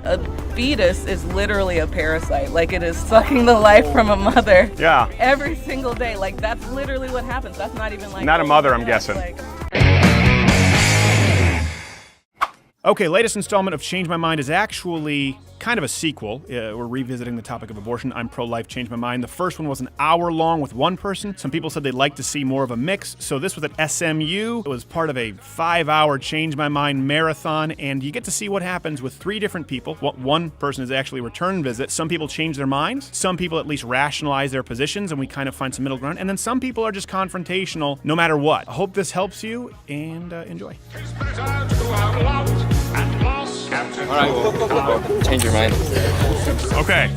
a fetus is literally a parasite. Like, it is sucking the life from a mother. Yeah. Every single day. Like, that's literally what happens. That's not even like... Not a mother, I'm guessing. Like, Okay, latest installment of Change My Mind is actually kind of a sequel. We're revisiting the topic of abortion. I'm pro-life, Change My Mind. The first one was an hour long with one person. Some people said they'd like to see more of a mix, so this was at SMU. It was part of a 5-hour Change My Mind marathon, and you get to see what happens with 3 different people. One person is actually a return visit. Some people change their minds. Some people at least rationalize their positions, and we kind of find some middle ground. And then some people are just confrontational no matter what. I hope this helps you, and enjoy. All right, change your mind. Okay.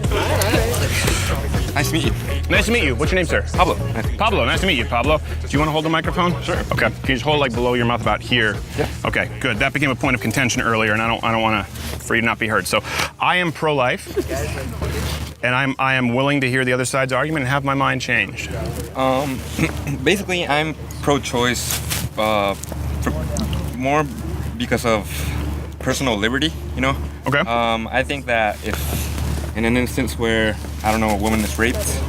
Nice to meet you. Nice to meet you. What's your name, sir? Pablo. Pablo, nice to meet you, Pablo. Do you want to hold the microphone? Sure. Okay. Can you just hold it like below your mouth about here? Yeah. Okay, good. That became a point of contention earlier, and I don't want for you to not be heard. So, I am pro-life, and I am willing to hear the other side's argument and have my mind changed. Basically, I'm pro-choice, more because of personal liberty, you know? Okay. I think that if, in an instance where, I don't know, a woman is raped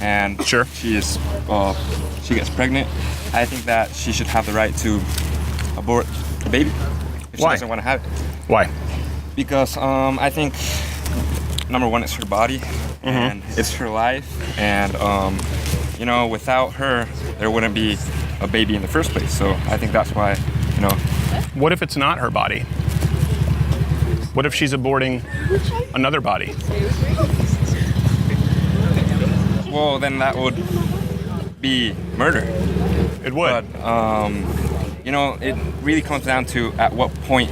and Sure. she gets pregnant, I think that she should have the right to abort the baby if she Why? doesn't want to have it. Why? Because I think, number one, it's her body and it's her life, and you know, without her, there wouldn't be a baby in the first place. So I think that's why, you know. What if it's not her body? What if she's aborting another body? Well, then that would be murder. It would. But, you know, it really comes down to at what point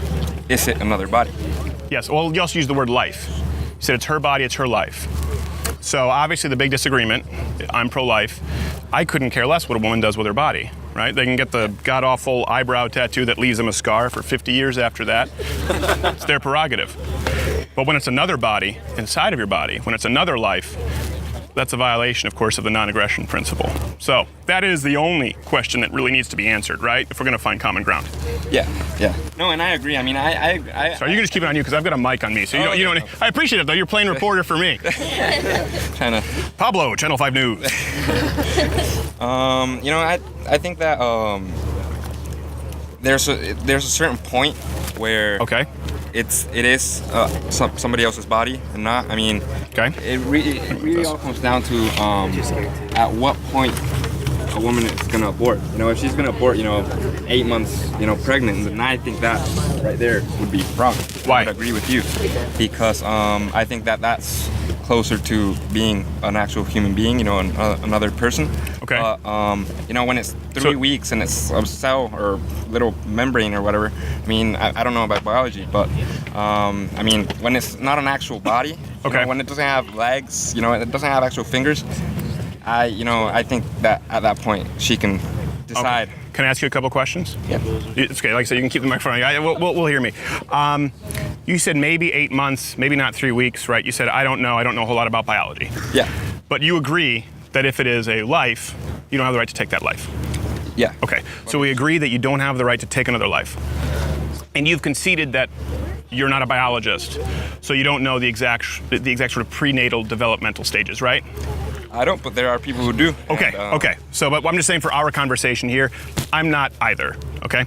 is it another body? Yes, well, you also use the word life. You said it's her body, it's her life. So obviously the big disagreement, I'm pro-life, I couldn't care less what a woman does with her body, right? They can get the god-awful eyebrow tattoo that leaves them a scar for 50 years after that. It's their prerogative. But when it's another body inside of your body, when it's another life, that's a violation, of course, of the non-aggression principle. So that is the only question that really needs to be answered, right? If we're going to find common ground. Yeah. No, and I agree. I mean, I Sorry, you can just keep it on you because I've got a mic on me. So you don't. No. I appreciate it though. You're playing reporter for me. Trying to. Pablo, Channel 5 News. You know, I think that there's a certain point where Okay. it is somebody else's body and not. I mean, Okay. it really all comes down to at what point a woman is gonna abort. You know, if she's gonna abort, 8 months, pregnant, then I think that right there would be wrong. Why? I would agree with you because I think that that's closer to being an actual human being, another person. Okay. When it's 3 weeks and it's a cell or little membrane or whatever, I mean, I don't know about biology, but I mean, when it's not an actual body, Okay. When it doesn't have legs, it doesn't have actual fingers, I think that at that point she can decide. Okay. Can I ask you a couple questions? Yeah. It's okay. Like I said, you can keep the microphone on you. Will hear me. You said maybe 8 months, maybe not 3 weeks, right? You said, I don't know a whole lot about biology. Yeah. But you agree that if it is a life, you don't have the right to take that life. Yeah. Okay. So we agree that you don't have the right to take another life. And you've conceded that you're not a biologist, so you don't know the exact sort of prenatal developmental stages, right? I don't, but there are people who do. Okay, and, okay. So, but I'm just saying for our conversation here, I'm not either, okay?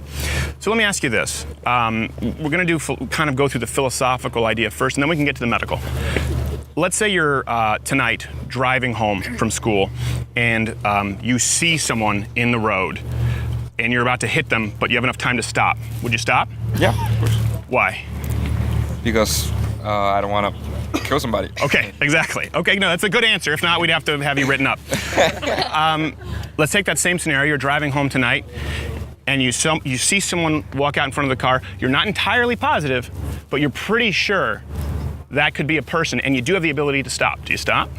So let me ask you this. We're gonna kind of go through the philosophical idea first, and then we can get to the medical. Let's say you're tonight driving home from school, and you see someone in the road, and you're about to hit them, but you have enough time to stop. Would you stop? Yeah, of course. Why? Because I don't want to kill somebody. Okay, exactly. Okay, no, that's a good answer. If not, we'd have to have you written up. Let's take that same scenario. You're driving home tonight, and you see someone walk out in front of the car. You're not entirely positive, but you're pretty sure that could be a person, and you do have the ability to stop. Do you stop?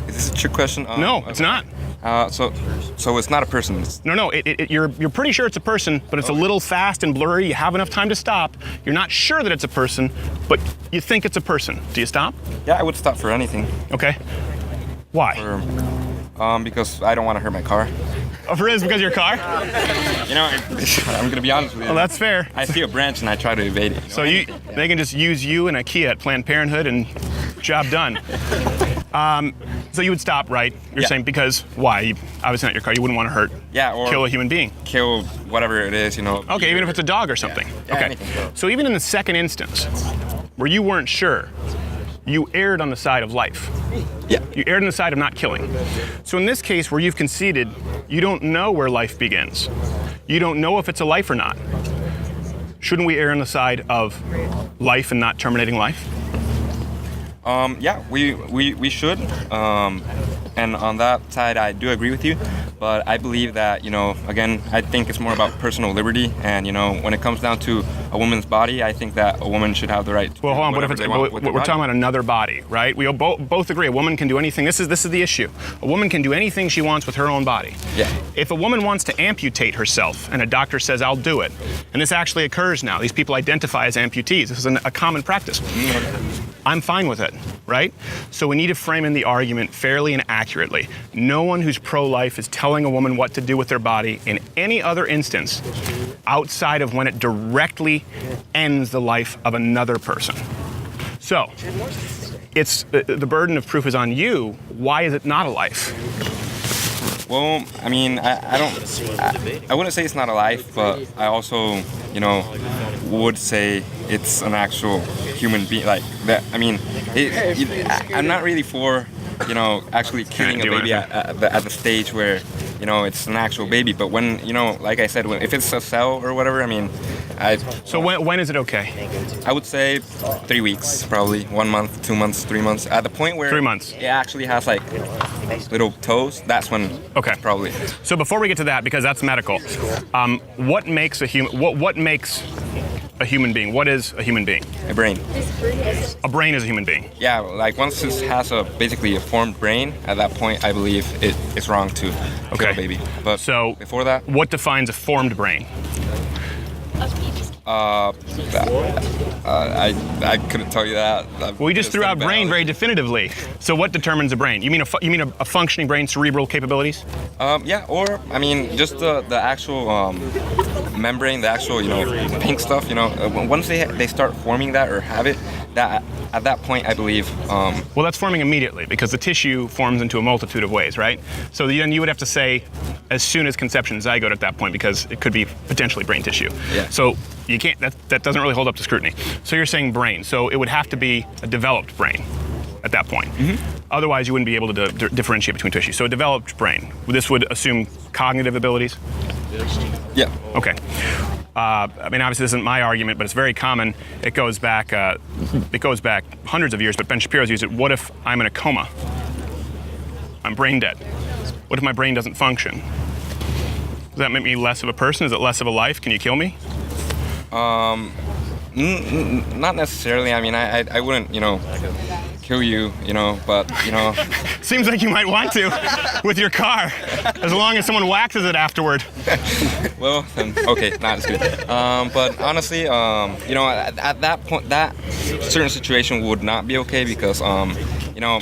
Is this a trick question? No, it's not. So it's not a person. No. You're pretty sure it's a person, but it's a little fast and blurry. You have enough time to stop. You're not sure that it's a person, but you think it's a person. Do you stop? Yeah, I would stop for anything. Okay. Why? Because I don't want to hurt my car. Oh, for real? It's because of your car? You know, I'm gonna be honest with you. Well, that's fair. I see a branch and I try to evade it. So they can just use you and a Kia at Planned Parenthood and job done. So you would stop, right? You're saying because why? Obviously not your car. You wouldn't want to hurt. Yeah, or kill a human being. Kill whatever it is, you know. Okay, even if it's a dog or something. Yeah, okay. anything. So even in the second instance, where you weren't sure, you erred on the side of life. Yeah. You erred on the side of not killing. So in this case, where you've conceded, you don't know where life begins. You don't know if it's a life or not. Shouldn't we err on the side of life and not terminating life? Yeah, we should. And on that side, I do agree with you. But I believe that, you know, again, I think it's more about personal liberty. And, you know, when it comes down to a woman's body, I think that a woman should have the right to well, hold on. What if it's, we're body. talking about another body, right? We both agree a woman can do anything. This is the issue. A woman can do anything she wants with her own body. Yeah. If a woman wants to amputate herself and a doctor says, I'll do it, and this actually occurs now, these people identify as amputees. This is a common practice. I'm fine with it, right? So we need to frame in the argument fairly and accurately. No one who's pro-life is telling a woman what to do with their body in any other instance outside of when it directly ends the life of another person. So, it's the burden of proof is on you. Why is it not a life? Well, I mean, I wouldn't say it's not a life, but I also, you know, would say it's an actual human being. Like that. I mean, I'm not really for, you know, actually killing a baby at the stage where, you know, it's an actual baby. But when, you know, like I said, if it's a cell or whatever, I mean, So when is it okay? I would say 3 weeks, probably 1 month, 2 months, 3 months. At the point where 3 months. It actually has like little toes. That's when. Okay. Probably. So before we get to that, because that's medical, what makes a human? What makes a human being? What is a human being? A brain. A brain is a human being. Yeah, like once it has basically a formed brain, at that point, I believe it's wrong to kill a baby. But so before that, what defines a formed brain? I couldn't tell you that. Well, we just threw out brain very definitively. So what determines a brain? You mean a functioning brain, cerebral capabilities? Yeah, or I mean just the actual membrane, the actual, you know, pink stuff. You know, once they start forming that or have it, that at that point I believe. Well, that's forming immediately because the tissue forms into a multitude of ways, right? So then you would have to say as soon as conception, zygote at that point because it could be potentially brain tissue. Yeah. So you can't. That doesn't really hold up to scrutiny. So you're saying brain. So it would have to be a developed brain at that point. Mm-hmm. Otherwise, you wouldn't be able to differentiate between tissue. So a developed brain. This would assume cognitive abilities. Yeah. Okay. I mean, obviously, this isn't my argument, but it's very common. It goes back hundreds of years. But Ben Shapiro's used it. What if I'm in a coma? I'm brain dead. What if my brain doesn't function? Does that make me less of a person? Is it less of a life? Can you kill me? Not necessarily. I mean, I wouldn't, you know, kill you, you know, but, you know. Seems like you might want to with your car, as long as someone waxes it afterward. Well, then, okay, not as good. But honestly, you know, at that point, that certain situation would not be okay because, you know,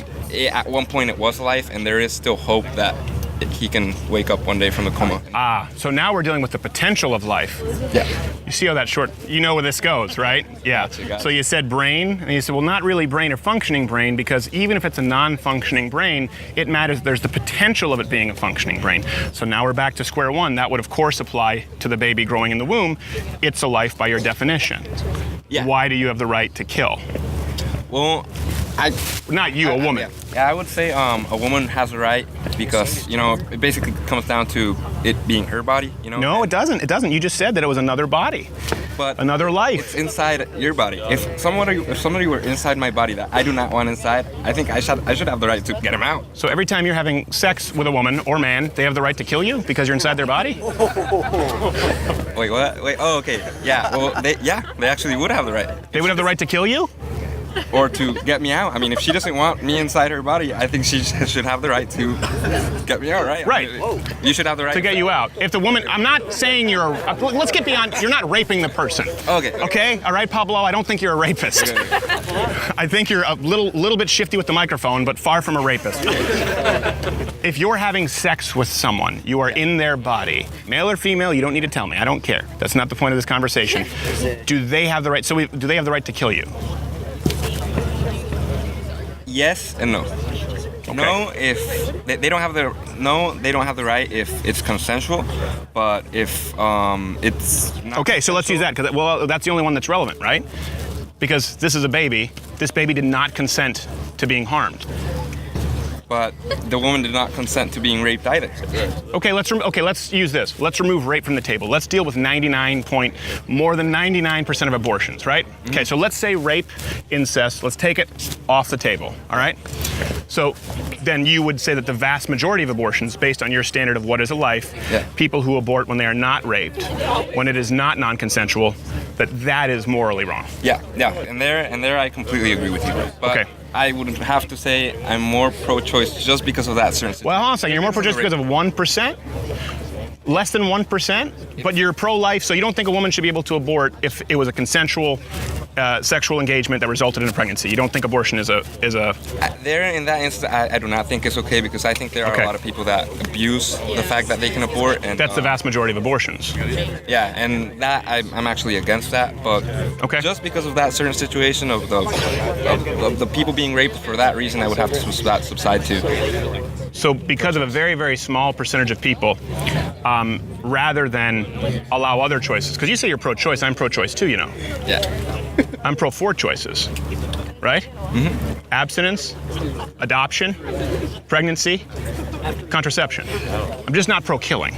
at one point it was life, and there is still hope that he can wake up one day from the coma. So now we're dealing with the potential of life. Yeah. You see how that short, you know where this goes, right? Yeah. Gotcha. So you said brain, and you said, well, not really brain or functioning brain, because even if it's a non-functioning brain, it matters, there's the potential of it being a functioning brain. So now we're back to square one. That would, of course, apply to the baby growing in the womb. It's a life by your definition. Yeah. Why do you have the right to kill? Well, Not you, a woman. Yeah, I would say a woman has a right because, you know, it basically comes down to it being her body, you know? No, it doesn't. It doesn't. You just said that it was another body. But another life. It's inside your body. If somebody were inside my body that I do not want inside, I think I should have the right to get him out. So every time you're having sex with a woman or man, they have the right to kill you because you're inside their body? Wait, what? Wait, oh, okay. Yeah, well, they actually would have the right. They would have the right to kill you? Or to get me out. I mean, if she doesn't want me inside her body, I think she should have the right to get me out, right? Right. You should have the right to get you out. If the woman, I'm not saying you're, let's get beyond, you're not raping the person. Okay. Okay? All right, Pablo, I don't think you're a rapist. I think you're a little bit shifty with the microphone, but far from a rapist. if you're having sex with someone, you are in their body, male or female, you don't need to tell me. I don't care. That's not the point of this conversation. Do they have the right? Do they have the right to kill you? Yes and no. Okay. No, if they don't have the they don't have the right if it's consensual, but if it's not Okay, so let's use that because that's the only one that's relevant, right? Because this is a baby. This baby did not consent to being harmed. But the woman did not consent to being raped either. Okay, let's use this. Let's remove rape from the table. Let's deal with more than 99% of abortions, right? Mm-hmm. Okay, so let's say rape, incest. Let's take it off the table. All right. So then you would say that the vast majority of abortions, based on your standard of what is a life, people who abort when they are not raped, when it is not non-consensual, that is morally wrong. Yeah, and there I completely agree with you. But okay. I would have to say I'm more pro-choice just because of that certain situation. Well, hold on a second. You're more pro-choice because of 1%? Less than 1%? But you're pro-life, so you don't think a woman should be able to abort if it was a consensual sexual engagement that resulted in a pregnancy. You don't think abortion is a... There, in that instance, I do not think it's okay because I think there are a lot of people that abuse the fact that they can abort. And that's the vast majority of abortions. Yeah, and that I'm actually against that. But just because of that certain situation of the people being raped for that reason, I would have to subside too. So because of a very, very small percentage of people, rather than allow other choices, because you say you're pro-choice, I'm pro-choice too, you know. Yeah. I'm pro 4 choices, right? Mm-hmm. Abstinence, adoption, pregnancy, contraception. I'm just not pro-killing,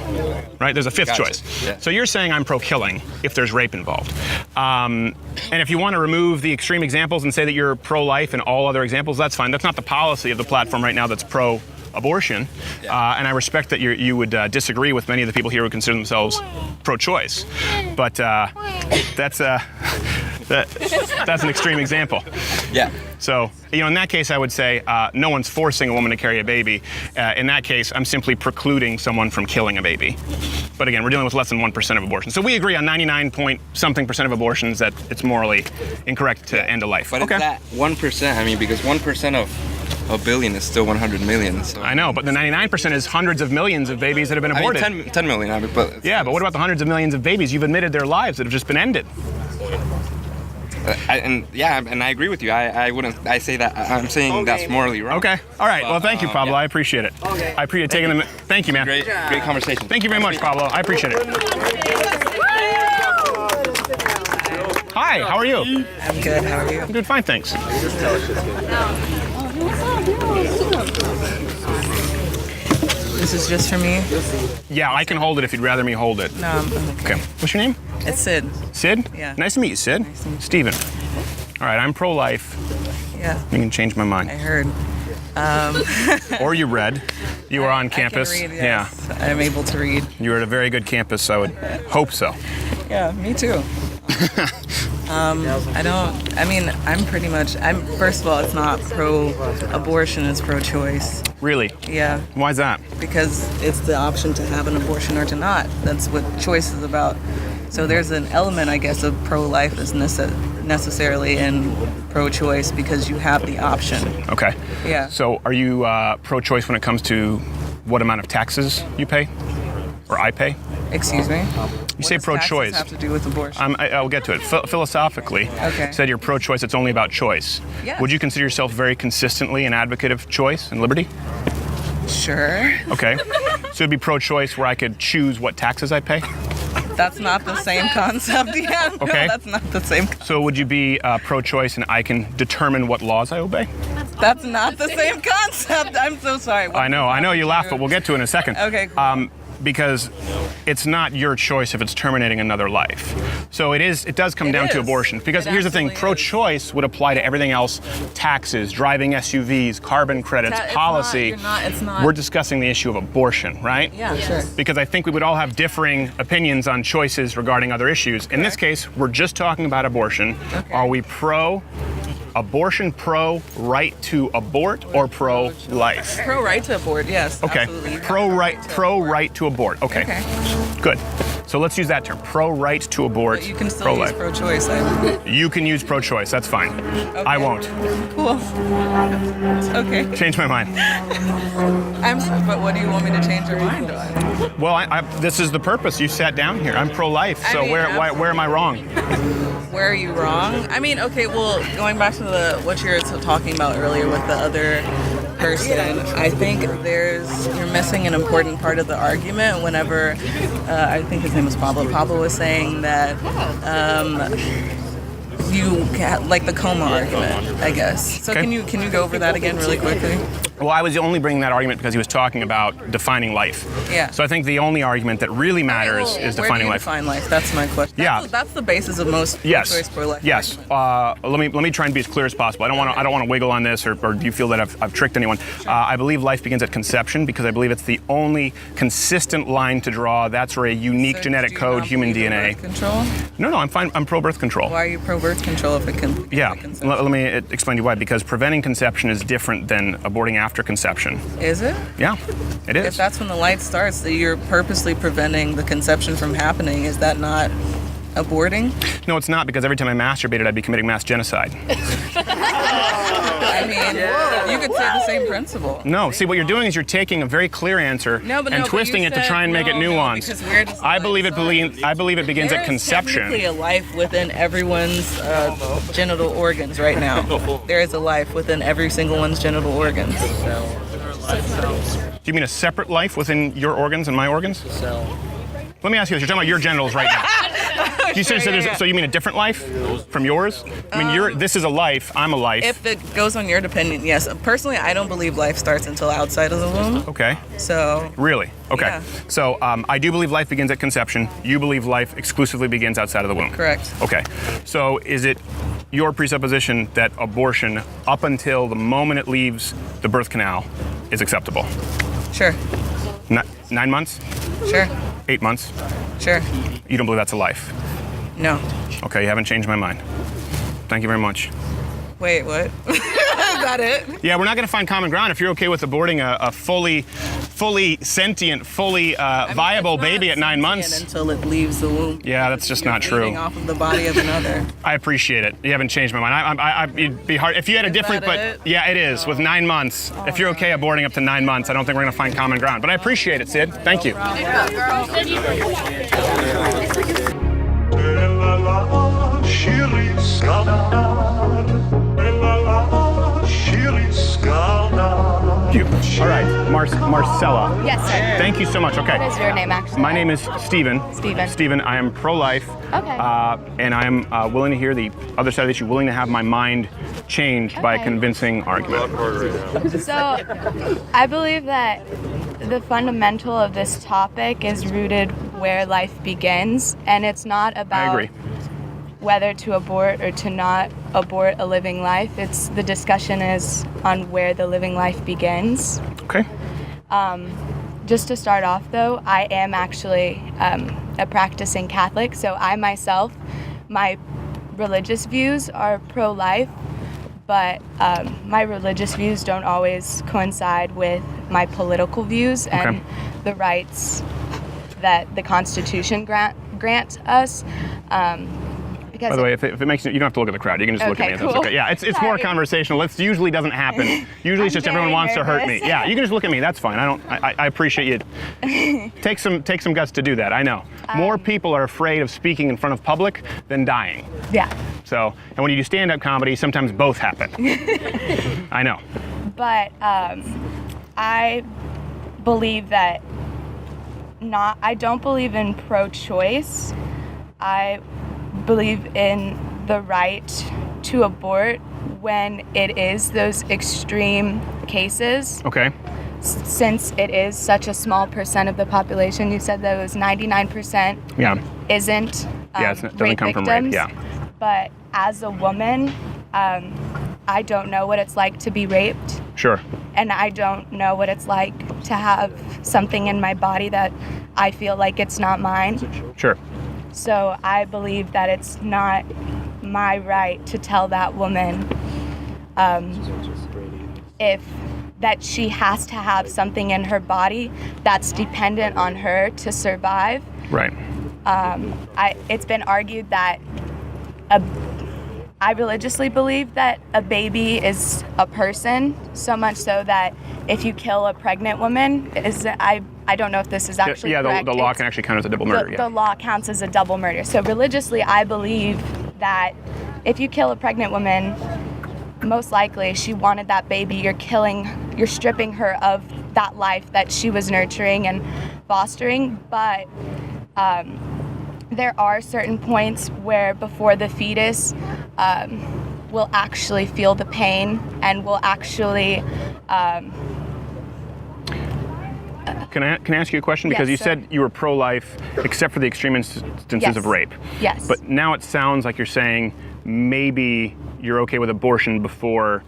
right? There's a 5th choice. Yeah. So you're saying I'm pro-killing if there's rape involved. And if you want to remove the extreme examples and say that you're pro-life and all other examples, that's fine. That's not the policy of the platform right now that's pro-abortion. And I respect that you would disagree with many of the people here who consider themselves pro-choice. But that's an extreme example. Yeah. So, in that case, I would say no one's forcing a woman to carry a baby. In that case, I'm simply precluding someone from killing a baby. But again, we're dealing with less than 1% of abortions. So we agree on 99-point-something% of abortions that it's morally incorrect to end a life. But it's that 1%, because 1% of a billion is still 100 million. So. I know, but the 99% is hundreds of millions of babies that have been aborted. 10 million. But but what about the hundreds of millions of babies you've admitted their lives that have just been ended? And I agree with you. I say that. I'm saying that's morally wrong. Okay. All right. Well, thank you, Pablo. I appreciate it. Okay. I appreciate taking them. Thank you, man. Great conversation. Thank you very much, Pablo. I appreciate it. Hi. How are you? I'm good. How are you? I'm doing fine, thanks. This is just for me? Yeah, I can hold it if you'd rather me hold it. No, I'm okay. What's your name? It's Sid. Sid? Yeah. Nice to meet you, Sid. Nice to meet you. Steven. All right, I'm pro-life. Yeah. You can change my mind. I heard. Or you read. You were on campus. I can read, yes. Yeah. I'm able to read. You were at a very good campus, I would hope so. Yeah, me too. First of all, it's not pro-abortion, it's pro-choice. Really? Yeah. Why is that? Because it's the option to have an abortion or to not. That's what choice is about. So there's an element, I guess, of pro-life is necessarily in pro-choice because you have the option. Okay. Yeah. So are you pro-choice when it comes to what amount of taxes you pay? Or I pay? Excuse me? You say pro-choice. What does taxes have to do with abortion? I'll get to it. Philosophically, you said you're pro-choice, it's only about choice. Yeah. Would you consider yourself very consistently an advocate of choice and liberty? Sure. Okay. So it'd be pro-choice where I could choose what taxes I pay? That's not the same concept. Yeah, no, okay. That's not the same concept. So would you be pro-choice and I can determine what laws I obey? That's not the same concept. I'm so sorry. I know you laugh, but we'll get to it in a second. Okay, cool. Because it's not your choice if it's terminating another life. So it does come down to abortion. Because here's the thing, pro-choice would apply to everything else, taxes, driving SUVs, carbon credits, policy. It's not. We're discussing the issue of abortion, right? Yeah, sure. Because I think we would all have differing opinions on choices regarding other issues. In this case, we're just talking about abortion. Okay. Are we pro-abortion, pro-right to abort, or pro-life? Pro-right to abort, yes. Okay. Absolutely. Pro-right to abort. Okay. Good. So let's use that term, pro-right to abort, But you can still use pro-life. pro-choice. You can use pro-choice, that's fine. Okay. I won't. Cool. Okay. Change my mind. But what do you want me to change your mind on? Well, this is the purpose. You sat down here. I'm pro-life, so where am I wrong? Where are you wrong? I mean, okay, well, going back to what you were talking about earlier with the other person, I think you're missing an important part of the argument whenever, I think his name was Pablo. Pablo was saying that you like the coma argument, I guess. So Okay. can you go over that again really quickly? Well, I was only bringing that argument because he was talking about defining life. Yeah. So I think the only argument that really matters is where defining do you life. define life? That's my question. Yeah. That's the basis of most pro-choice, pro-life. Yes. arguments. Let me try and be as clear as possible. I don't want to wiggle on this, or do you feel that I've tricked anyone? I believe life begins at conception because I believe it's the only consistent line to draw. That's where a unique So genetic do you code, not human believe in DNA. birth control? No, I'm fine. I'm pro-birth control. Why are you pro-birth control if it can? Yeah. Let me explain to you why. Because preventing conception is different than aborting after conception. Is it? Yeah, it is. If that's when the light starts, that you're purposely preventing the conception from happening, is that not aborting? No, it's not, because every time I masturbated, I'd be committing mass genocide. I mean, you could say the same principle. No, see, what you're doing is you're taking a very clear answer and twisting it to try and make it nuanced. because where does the I light believe it. start? I believe it begins There at is conception. technically a life within everyone's genital organs right now. There is a life within every single one's genital organs. Do you mean a separate life within your organs and my organs? Let me ask you this. You're talking about your genitals right now. You said so you mean a different life from yours? I mean, this is a life, I'm a life. If it goes on your opinion, yes. Personally, I don't believe life starts until outside of the womb. Okay. So. Really? Okay. Yeah. So I do believe life begins at conception. You believe life exclusively begins outside of the womb. Correct. Okay. So is it your presupposition that abortion, up until the moment it leaves the birth canal, is acceptable? Sure. 9 months? Sure. 8 months? Sure. You don't believe that's a life? No. Okay, you haven't changed my mind. Thank you very much. Wait, what? Is that it? Yeah, we're not going to find common ground if you're okay with aborting a fully sentient, fully viable It's not baby at 9 months. sentient until it leaves the womb. Yeah, that's just You're not true. feeding off of the body of another. I appreciate it. You haven't changed my mind. It'd be hard if you had a Is different, that but it? yeah, it is with 9 months. If you're okay aborting up to 9 months, I don't think we're going to find common ground. But I appreciate it, Sid. Thank you. All right, Marcella. Yes, sir. Thank you so much. Okay. What is your name, actually? My name is Steven. Steven. I am pro-life. Okay. And I am willing to hear the other side of the issue, willing to have my mind changed by a Okay. convincing argument. So, I believe that the fundamental of this topic is rooted where life begins, and it's not I about agree. whether to abort or to not abort a living life. It's the discussion is on where the living life begins. Okay. Just to start off, though, I am actually a practicing Catholic, so I myself, my religious views are pro-life, but my religious views don't always coincide with my political views and Okay. the rights that the Constitution grants us. Because By the way, if it makes you don't have to look at the crowd. You can just look at Okay, me. That's cool. okay. Yeah, it's more Sorry. conversational. It usually doesn't happen. Usually it's I'm just everyone very wants to hurt me. nervous. Yeah, you can just look at me. That's fine. I appreciate you. Take some guts to do that. I know. More people are afraid of speaking in front of public than dying. yeah. So, and when you do stand-up comedy, sometimes both happen. I know. But I believe that I don't believe in pro-choice. I believe in the right to abort when it is those extreme cases. Okay. Since it is such a small percent of the population, you said that it was 99% Yeah. isn't Yeah, it doesn't rape come from rape. victims. Yeah. But as a woman, I don't know what it's like to be raped. Sure. And I don't know what it's like to have something in my body that I feel like it's not mine. Sure. So I believe that it's not my right to tell that woman that she has to have something in her body that's dependent on her to survive. Right. It's been argued that I religiously believe that a baby is a person, so much so that if you kill a pregnant woman, I don't know if this is actually correct. The law can actually count as a double murder. The law counts as a double murder. So religiously, I believe that if you kill a pregnant woman, most likely she wanted that baby. You're stripping her of that life that she was nurturing and fostering. But there are certain points where before the fetus will actually feel the pain and will actually Can I ask you a question? Because Yes, you sir. said you were pro-life except for the extreme instances Yes. of rape. Yes. But now it sounds like you're saying maybe you're okay with abortion before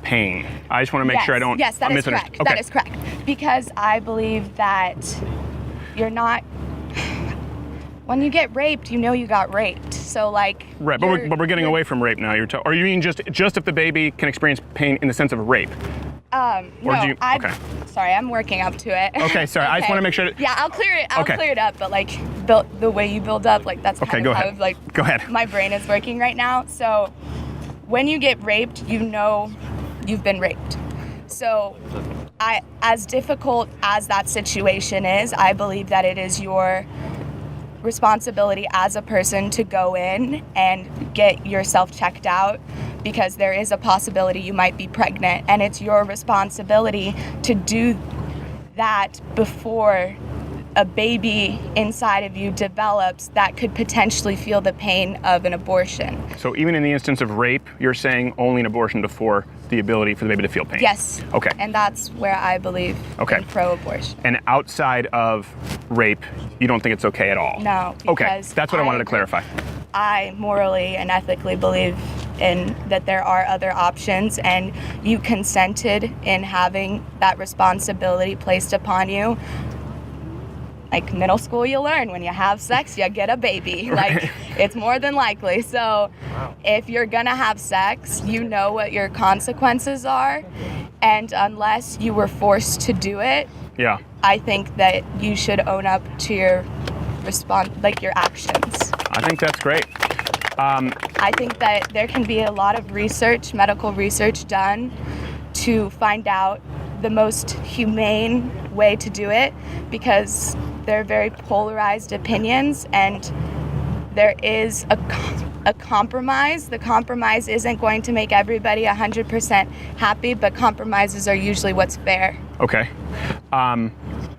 pain. I just want to make sure I don't Yes, that is misunderstand. correct. That is correct. Because I believe that you're not. When you get raped, you know you got raped. So like. Right, but we're getting away from rape now. Or you mean just if the baby can experience pain in the sense of rape? No, sorry, I'm working up to it. Okay, sorry. I just want to make sure. Yeah, I'll clear it. I'll Okay. clear it up. But like, the way you build up, like that's Okay, kind go of how ahead. like Go ahead. my brain is working right now. So, when you get raped, you know you've been raped. So, as difficult as that situation is, I believe that it is your responsibility as a person to go in and get yourself checked out, because there is a possibility you might be pregnant, and it's your responsibility to do that before a baby inside of you develops that could potentially feel the pain of an abortion. So even in the instance of rape, you're saying only an abortion before the ability for the baby to feel pain? Yes. Okay. And that's where I believe Okay. in pro-abortion. And outside of rape, you don't think it's okay at all? No. Okay, because that's what I wanted to agree. clarify. I morally and ethically believe in that there are other options, and you consented in having that responsibility placed upon you. Like middle school, you learn when you have sex, you get a baby. Right. Like it's more than likely. So if you're gonna have sex, you know what your consequences are, and unless you were forced to do it, Yeah. I think that you should own up to your your actions. I think that's great. I think that there can be a lot of research, medical research done to find out the most humane way to do it, because they're very polarized opinions, and there is a compromise. The compromise isn't going to make everybody 100% happy, but compromises are usually what's fair. Okay.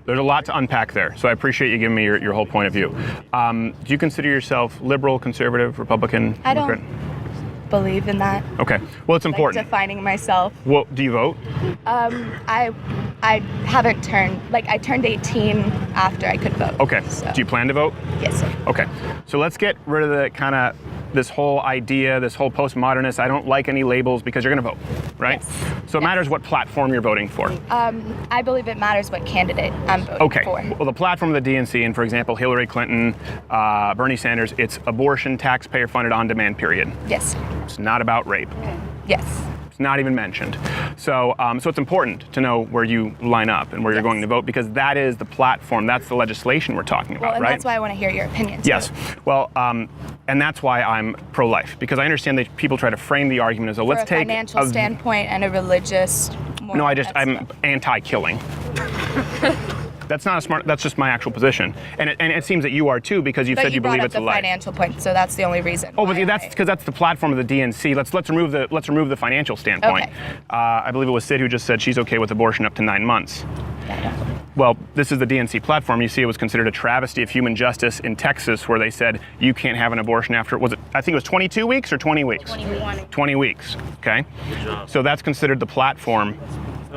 There's a lot to unpack there, so I appreciate you giving me your whole point of view. Do you consider yourself liberal, conservative, Republican, I don't Democrat? believe in that. Okay. Well, it's Like important. defining myself. Well, do you vote? I haven't turned, I turned 18 after I could vote. Okay. So. Do you plan to vote? Yes, sir. Okay. So let's get rid of the kind of this whole idea, this whole postmodernist, I don't like any labels, because you're going to vote, right? Yes. So it Yes. matters what platform you're voting for. I believe it matters what candidate I'm voting Okay. for. Well, the platform of the DNC, and for example, Hillary Clinton, Bernie Sanders, it's abortion, taxpayer-funded, on-demand, period. Yes. It's not about rape. Yes. It's not even mentioned. So it's important to know where you line up and where you're Yes. going to vote, because that is the platform, that's the legislation we're talking about, Well, and right? that's why I want to hear your opinion. Yes. too. Well, and that's why I'm pro-life, because I understand that people try to frame the argument as, oh, let's For a take financial standpoint and a religious. No, moral, I'm that's- anti-killing. That's not a smart. That's just my actual position, and it seems that you are too, because you But said you brought believe up it's a the life. financial point, so that's the only reason. Oh, but why that's I- because that's the platform of the DNC. Let's remove the financial standpoint. Okay. I believe it was Sid who just said she's okay with abortion up to 9 months. Well, this is the DNC platform. You see, it was considered a travesty of human justice in Texas, where they said you can't have an abortion after, I think it was 22 weeks or 20 weeks? 20 weeks, okay? So that's considered the platform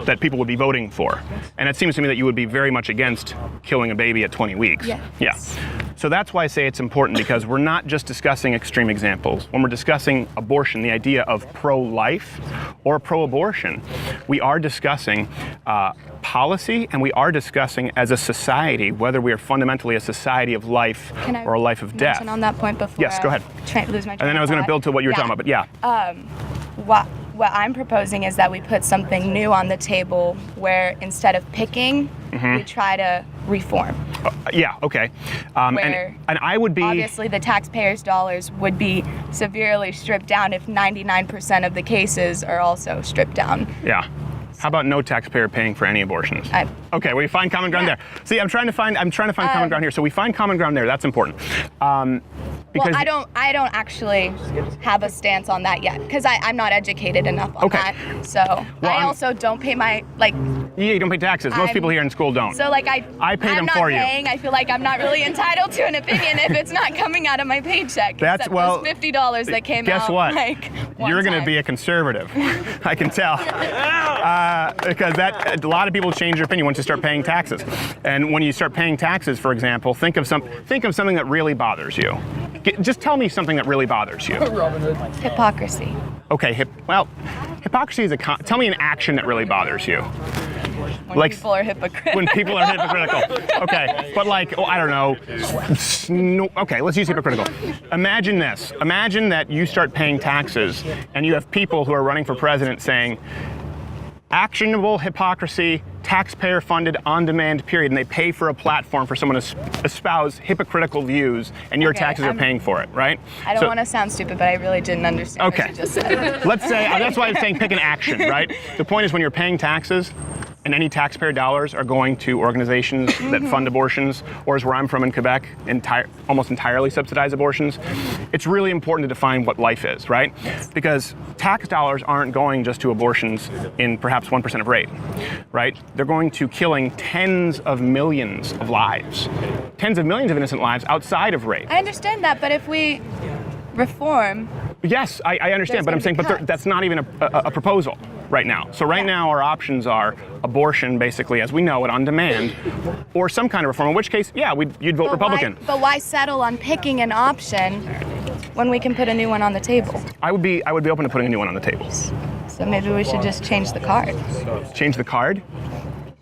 that people would be voting for. And it seems to me that you would be very much against killing a baby at 20 weeks. Yeah. Yeah. So that's why I say it's important, because we're not just discussing extreme examples. When we're discussing abortion, the idea of pro-life or pro-abortion, we are discussing policy, and we are discussing as a society whether we are fundamentally a society of life Can I or a life of death. mention on that point before? Yes, go ahead. Lose my train And then I was going to build to what you were talking about, but yeah. What I'm proposing is that we put something new on the table, where instead of picking, Mm-hmm. we try to reform. Yeah, okay. Where and I would be... Obviously, the taxpayers' dollars would be severely stripped down if 99% of the cases are also stripped down. Yeah. How about no taxpayer paying for any abortions? Okay, we find common ground there. See, I'm trying to find common ground here. So we find common ground there. That's important. Because well, I don't actually have a stance on that yet because I'm not educated enough on that. So I also don't pay my Yeah, you don't pay taxes. Most people here in school don't. So I pay them for you. I feel like I'm not really entitled to an opinion if it's not coming out of my paycheck. That's those $50 that came guess out. What? You're going to be a conservative. I can tell. Because a lot of people change their opinion once you start paying taxes. And when you start paying taxes, for example, think of something that really bothers you. Just tell me something that really bothers you. Hypocrisy. Okay, hypocrisy is tell me an action that really bothers you. When people are hypocritical. When people are hypocritical. Okay, but I don't know. Okay, let's use hypocritical. Imagine this. Imagine that you start paying taxes and you have people who are running for president saying, actionable hypocrisy, taxpayer-funded, on-demand period, and they pay for a platform for someone to espouse hypocritical views, and your taxes are paying for it, right? I don't want to sound stupid, but I really didn't understand what you just said. Let's say, that's why I'm saying pick an action, right? The point is when you're paying taxes, and any taxpayer dollars are going to organizations that fund abortions, or as where I'm from in Quebec, almost entirely subsidize abortions, it's really important to define what life is, right? Because tax dollars aren't going just to abortions in perhaps 1% of rate, right? They're going to killing tens of millions of lives, tens of millions of innocent lives outside of rape. I understand that, but if we reform... Yes, I understand, but I'm saying, that's not even a proposal right now. So right now our options are abortion, basically, as we know it, on demand, or some kind of reform, in which case, yeah, you'd vote Republican. But why settle on picking an option when we can put a new one on the table? I would be open to putting a new one on the table. So maybe we should just change the card. Change the card?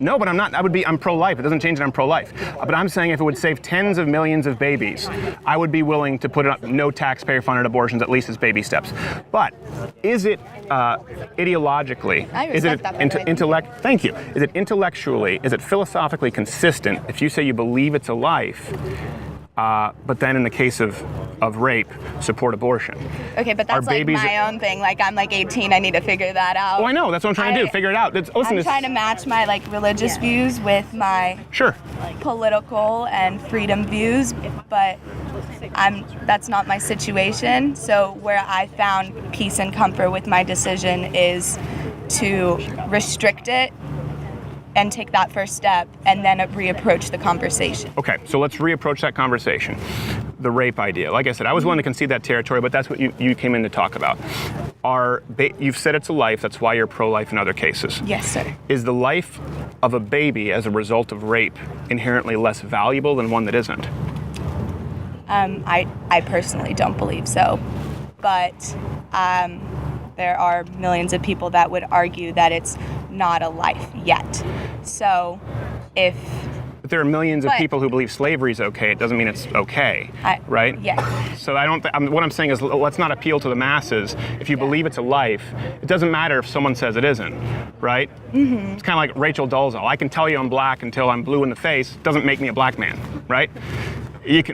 No, but I'm not. I'm pro-life. It doesn't change that I'm pro-life. But I'm saying if it would save tens of millions of babies, I would be willing to put up no taxpayer-funded abortions, at least as baby steps. But is it ideologically? Is it Thank you. Is it intellectually? Is it philosophically consistent if you say you believe it's a life? But then in the case of rape, support abortion. Okay, but that's my own thing. I'm 18, I need to figure that out. Oh, I know, that's what I'm trying to do, figure it out. I'm trying to match my religious views with my political and freedom views, but that's not my situation. So where I found peace and comfort with my decision is to restrict it and take that first step and then reapproach the conversation. Okay, so let's reapproach that conversation. The rape idea. Like I said, I was willing to concede that territory, but that's what you came in to talk about. You've said it's a life, that's why you're pro-life in other cases. Yes, sir. Is the life of a baby as a result of rape inherently less valuable than one that isn't? I personally don't believe so, but there are millions of people that would argue that it's not a life yet. So But there are millions of people who believe slavery is okay. It doesn't mean it's okay, right? Yeah. So what I'm saying is, let's not appeal to the masses. If you believe it's a life, it doesn't matter if someone says it isn't, right? Mm-hmm. It's kind of like Rachel Dolezal. I can tell you I'm black until I'm blue in the face. It doesn't make me a black man, right?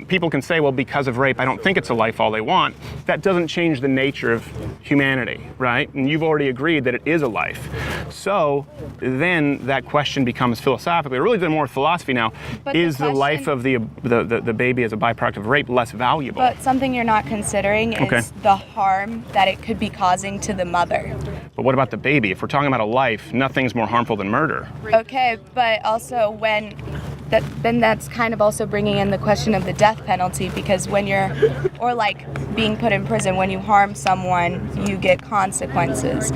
People can say, well, because of rape, I don't think it's a life all they want. That doesn't change the nature of humanity, right? And you've already agreed that it is a life. So then that question becomes philosophically, or really more philosophy now, is the life of the baby as a byproduct of rape less valuable? But something you're not considering is the harm that it could be causing to the mother. But what about the baby? If we're talking about a life, nothing's more harmful than murder. Okay, but also then that's kind of also bringing in the question of the death penalty, because when being put in prison, when you harm someone, you get consequences.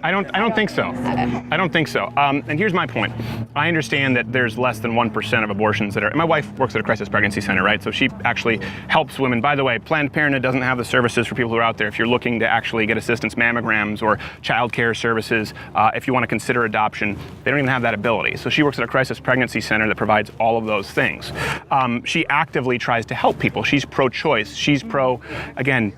I don't think so. I don't think so. And here's my point. I understand that there's less than 1% of abortions that are. My wife works at a crisis pregnancy center, right? So she actually helps women. By the way, Planned Parenthood doesn't have the services for people who are out there. If you're looking to actually get assistance, mammograms or child care services, if you want to consider adoption, they don't even have that ability. So she works at a crisis pregnancy center that provides all of those things. She actively tries to help people. She's pro-choice. She's pro, again,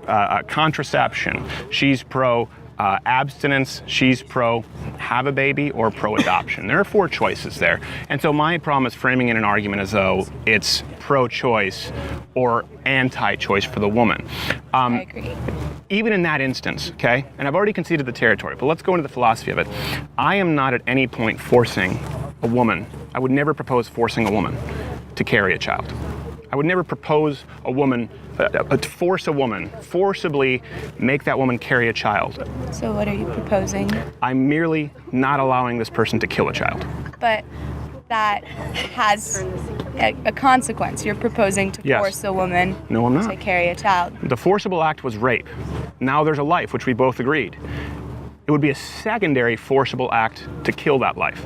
contraception. She's pro abstinence. She's pro have a baby or pro-adoption. There are 4 choices there. And so my problem is framing in an argument as though it's pro-choice or anti-choice for the woman. I agree. Even in that instance, okay, and I've already conceded the territory, but let's go into the philosophy of it. I am not at any point forcing a woman, I would never propose forcing a woman to carry a child. I would never propose a woman, to force a woman, forcibly make that woman carry a child. So what are you proposing? I'm merely not allowing this person to kill a child. But that has a consequence. You're proposing to Yes. force a woman No, I'm not. to carry a child. The forcible act was rape. Now there's a life, which we both agreed. It would be a secondary forcible act to kill that life.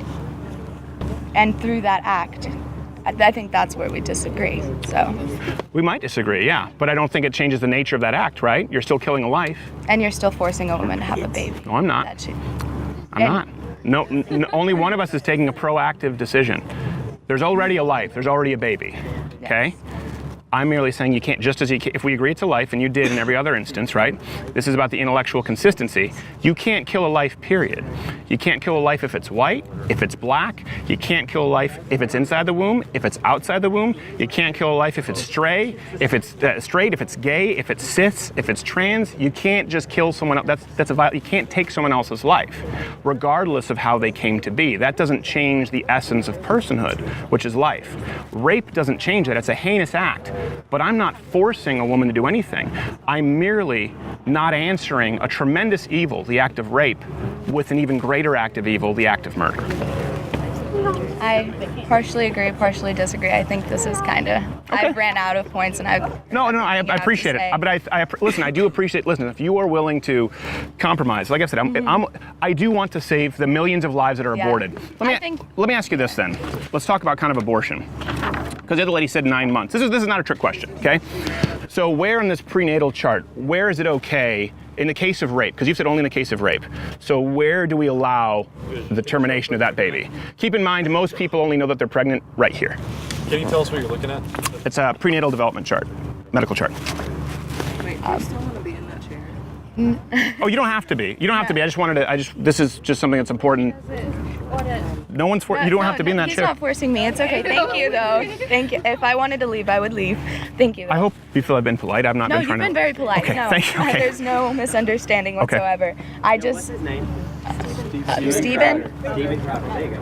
And through that act, I think that's where we disagree. So, We might disagree, yeah, but I don't think it changes the nature of that act, right? You're still killing a life. and you're still forcing a woman to have a baby. No, I'm not. That should, I'm not. No, only one of us is taking a proactive decision. There's already a life. There's already a baby. Okay? I'm merely saying you can't, just as you can, if we agree it's a life, and you did in every other instance, right? This is about the intellectual consistency. You can't kill a life, period. You can't kill a life if it's white, if it's black. You can't kill a life if it's inside the womb, if it's outside the womb. You can't kill a life if it's straight, if it's gay, if it's cis, if it's trans. You can't just kill someone else. You can't take someone else's life, regardless of how they came to be. That doesn't change the essence of personhood, which is life. Rape doesn't change that. It's a heinous act. But I'm not forcing a woman to do anything. I'm merely not answering a tremendous evil, the act of rape, with an even greater act of evil, the act of murder. I partially agree, partially disagree. I think this is kind of, Okay. I've ran out of points and I've... I appreciate it. But listen, I do appreciate, listen, if you are willing to compromise, like I said, I do want to save the millions of lives that are Yeah. aborted. Let me ask you this then. Let's talk about kind of abortion. Because the other lady said 9 months. This is not a trick question, okay? So where in this prenatal chart, where is it okay in the case of rape? Because you've said only in the case of rape. So where do we allow the termination of that baby? Keep in mind, most people only know that they're pregnant right here. Can you tell us what you're looking at? It's a prenatal development chart, medical chart. Wait, do you still want to be in that chair? Oh, you don't have to be. You don't have to be. This is just something that's important. No one's you don't have to be in that He's chair. not forcing me. It's okay. Thank you, though. Thank you. If I wanted to leave, I would leave. Thank you. I hope you feel I've been polite. I've not No, been you've trying to. been very polite. Okay, No, thank you. Okay. There's no misunderstanding Okay. whatsoever. I just... His name? Steven? David Cropper.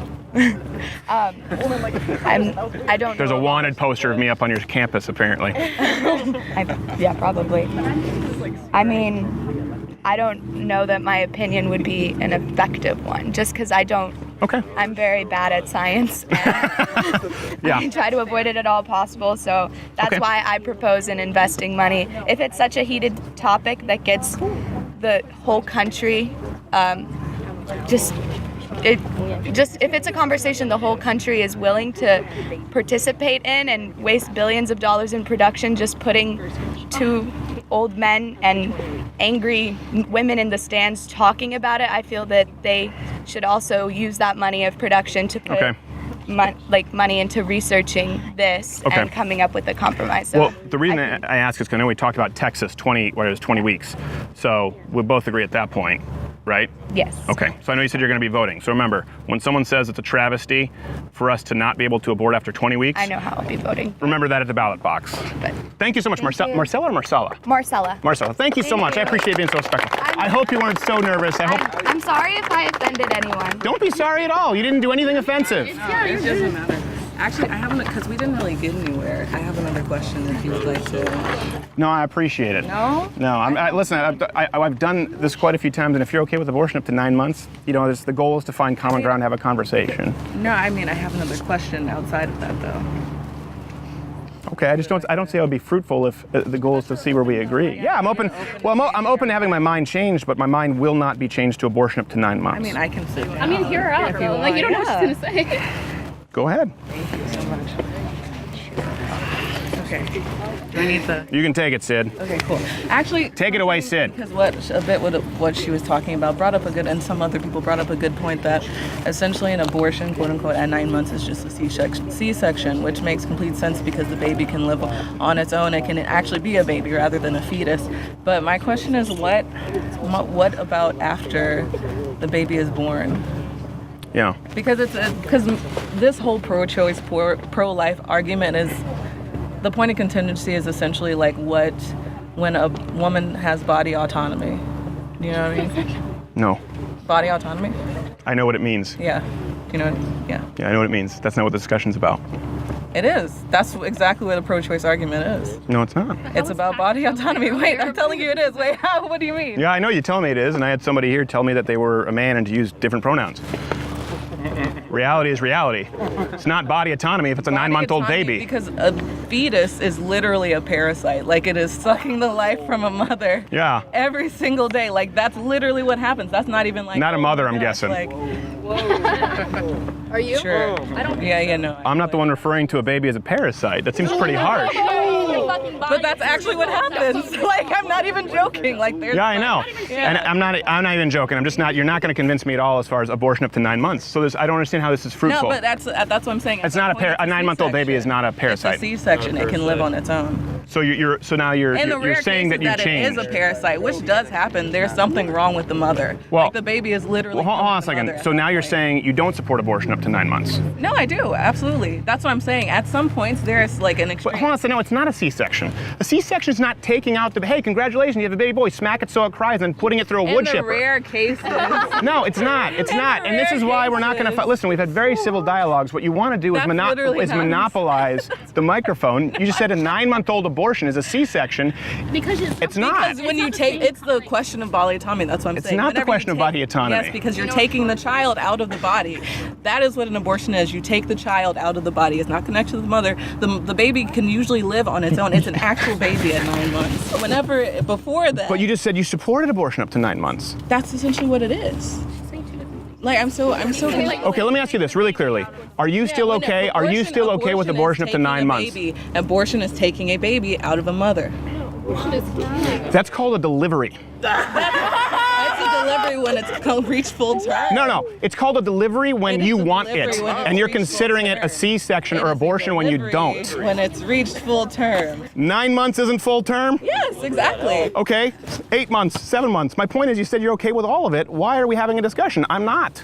I don't There's know. a wanted poster of me up on your campus, apparently. Yeah, probably. I mean, I don't know that my opinion would be an effective one, just because Okay. I'm very bad at science, and Yeah. I try to avoid it at all possible, so that's Okay. why I propose in investing money. If it's such a heated topic that gets the whole country, if it's a conversation the whole country is willing to participate in and waste billions of dollars in production just putting two old men and angry women in the stands talking about it, I feel that they should also use that money of production to put Okay. money into researching this Okay. and coming up with a compromise. So Well, the reason I think- I ask is because I know we talked about Texas 20 weeks. So we both agree at that point, right? Yes. Okay, so I know you said you're going to be voting. So remember, when someone says it's a travesty for us to not be able to abort after 20 weeks, I know how I'll be voting. remember that at the ballot box. But Thank you so much, Thank you. Marcella or Marcella? Marcella. Marcella, thank you so Thank much. I you. appreciate being so respectful. I hope you weren't so nervous. I'm sorry if I offended anyone. Don't be sorry at all. You didn't do anything offensive. It doesn't matter. Actually, I haven't, because we didn't really get anywhere. I have another question if you would like to. No, I appreciate it. No? No, listen, I've done this quite a few times, and if you're okay with abortion up to 9 months, the goal is to find common ground and have a conversation. No, I mean, I have another question outside of that, though. Okay, I don't say it would be fruitful if the goal is to see where we agree. Yeah, I'm open. Well, I'm open to having my mind changed, but my mind will not be changed to abortion up to 9 months. I mean, I can say that. I mean, hear her out, girl. Like, you don't know what she's gonna say. Go ahead. Thank you so much. Okay. Do I need the... You can take it, Sid. Okay, cool. Actually... Take it away, Sid. Because what she was talking about brought up and some other people brought up a good point that essentially an abortion, quote unquote, at 9 months is just a C-section, which makes complete sense because the baby can live on its own. It can actually be a baby rather than a fetus. But my question is, what about after the baby is born? Yeah. Because this whole pro-choice, pro-life argument is, the point of contingency is essentially like when a woman has body autonomy. Do you know what I mean? No. Body autonomy? I know what it means. Yeah. You know, yeah. Yeah, I know what it means. That's not what the discussion's about. It is. That's exactly what a pro-choice argument is. No, it's not. It's about body autonomy. Wait, I'm telling you it is. Wait, how? What do you mean? Yeah, I know you tell me it is, and I had somebody here tell me that they were a man and to use different pronouns. Reality is reality. It's not body autonomy if it's a 9-month-old baby. Because a fetus is literally a parasite. Like, it is sucking the life from a mother. Yeah. Every single day. Like, that's literally what happens. That's not even like... Not a mother, I'm gosh, guessing. Like, Are you? sure. Yeah, no. I'm not the one referring to a baby as a parasite. That seems pretty harsh. But that's actually what happens. Like, I'm not even joking. Like, there's... Yeah, I know. Yeah. And I'm not even joking. I'm just not, you're not going to convince me at all as far as abortion up to 9 months. So I don't understand how this is fruitful. No, but that's what I'm saying. It's not a 9-month-old baby is not a parasite. It's a C-section. It can live on its own. So now you're saying that you changed. It is a parasite, which does happen. There's something wrong with the mother. Well, like, the baby is literally... Well, hold on a second. So now you're saying you don't support abortion up to 9 months. No, I do. Absolutely. That's what I'm saying. At some points, there's like an extreme... But hold on a second. No, it's not a C-section. A C-section is not taking out the... Hey, congratulations, you have a baby boy. Smack it so it cries and putting it through a wood chipper. In the rare cases... No, it's not. It's not. And this is why we're not going to... Listen, we've had very civil dialogues. What you want to do is monopolize the microphone. You just said a 9-month-old abortion is a C-section. Because it's not. Because when you take... It's the question of body autonomy. That's what I'm saying. It's not the question of body autonomy. Yes, because you're taking the child out of the body. That is what an abortion is. You take the child out of the body. It's not connected to the mother. The baby can usually live on its own. It's an actual baby at 9 months. Before that... But you just said you supported abortion up to 9 months. That's essentially what it is. Like, I'm so Okay, let me ask you this really clearly. Are you still okay? Are you still okay with abortion up to 9 months? Abortion is taking a baby out of a mother. That's called a delivery. It's a delivery when it's reached full term. No. It's called a delivery when you want it. And you're considering it a C-section or abortion when you don't. When it's reached full term. 9 months isn't full term? Yes, exactly. Okay, 8 months, 7 months. My point is you said you're okay with all of it. Why are we having a discussion? I'm not.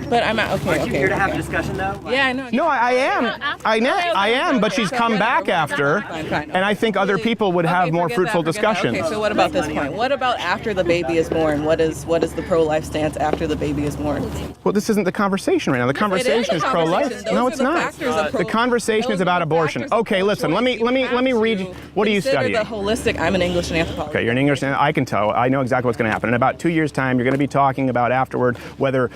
But I'm not, okay. Aren't you here to have a discussion though? Yeah, I know. No, I am. I am, but she's come back after. Fine. And I think other people would have more fruitful discussions. Okay, so what about this point? What about after the baby is born? What is the pro-life stance after the baby is born? Well, this isn't the conversation right now. The conversation is pro-life. No, it's not. The conversation is about abortion. Okay, listen. Let me read. What are you studying? The holistic. I'm an English and anthropology. Okay, you're an English. I can tell. I know exactly what's going to happen. In about 2 years' time, you're going to be talking about afterward whether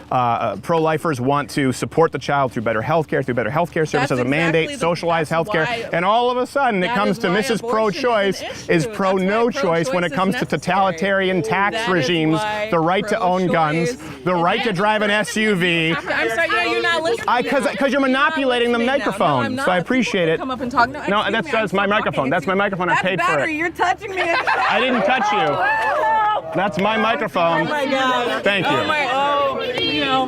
pro-lifers want to support the child through better health care service as a mandate, socialized health care, and all of a sudden it comes to Mrs. Pro-choice is pro-no-choice when it comes to totalitarian tax regimes, the right to own guns, the right to drive an SUV. I'm sorry, you're not listening. Because you're manipulating the microphone, so I appreciate it. Come up and talk. No, that's my microphone. That's my microphone. I paid for it. You're touching me. I didn't touch you. That's my microphone. Oh my God. Thank you.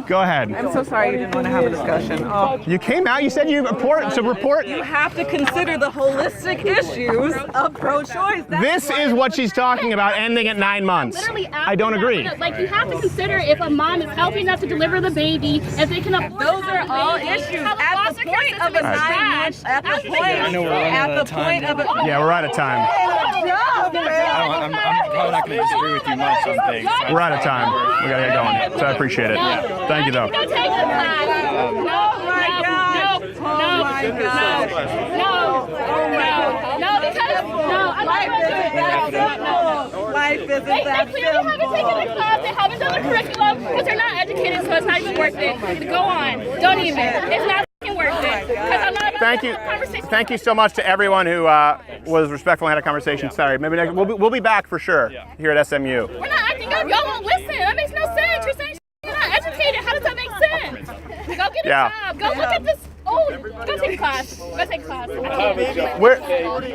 Go ahead. I'm so sorry you didn't want to have a discussion. Oh. You came out. You said you report. You have to consider the holistic issues of pro-choice. This is what she's talking about, ending at 9 months. I don't agree. Like, you have to consider if a mom is healthy enough to deliver the baby, if they can afford those are all issues at the point of a 9 months. At the point of a. Yeah, we're out of time. I'm probably not going to disagree with you much on things. We're out of time. We gotta get going. So I appreciate it. Thank you, though. Life isn't They that clearly haven't taken a class, they haven't done the curriculum, because they're not educated, so it's not even worth it. Go on. Don't even. It's not worth it. I'm not Thank you. Thank you so much to everyone who was respectful and had a conversation. Sorry, maybe next, we'll be back for sure here at SMU. We're not acting up. Y'all won't listen. That makes no sense. You're saying you're not educated. How does that make sense? Go get a job. Go look at this. Oh, go take a class. Go take a class.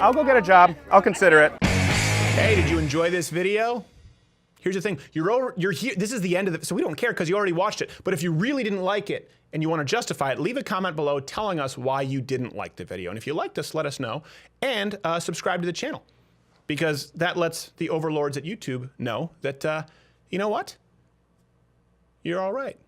I'll go get a job. I'll consider it. Hey, did you enjoy this video? Here's the thing. You're here. This is the end of it, so we don't care because you already watched it. But if you really didn't like it and you want to justify it, leave a comment below telling us why you didn't like the video. And if you liked us, let us know. And subscribe to the channel, because that lets the overlords at YouTube know that, you know what? You're all right.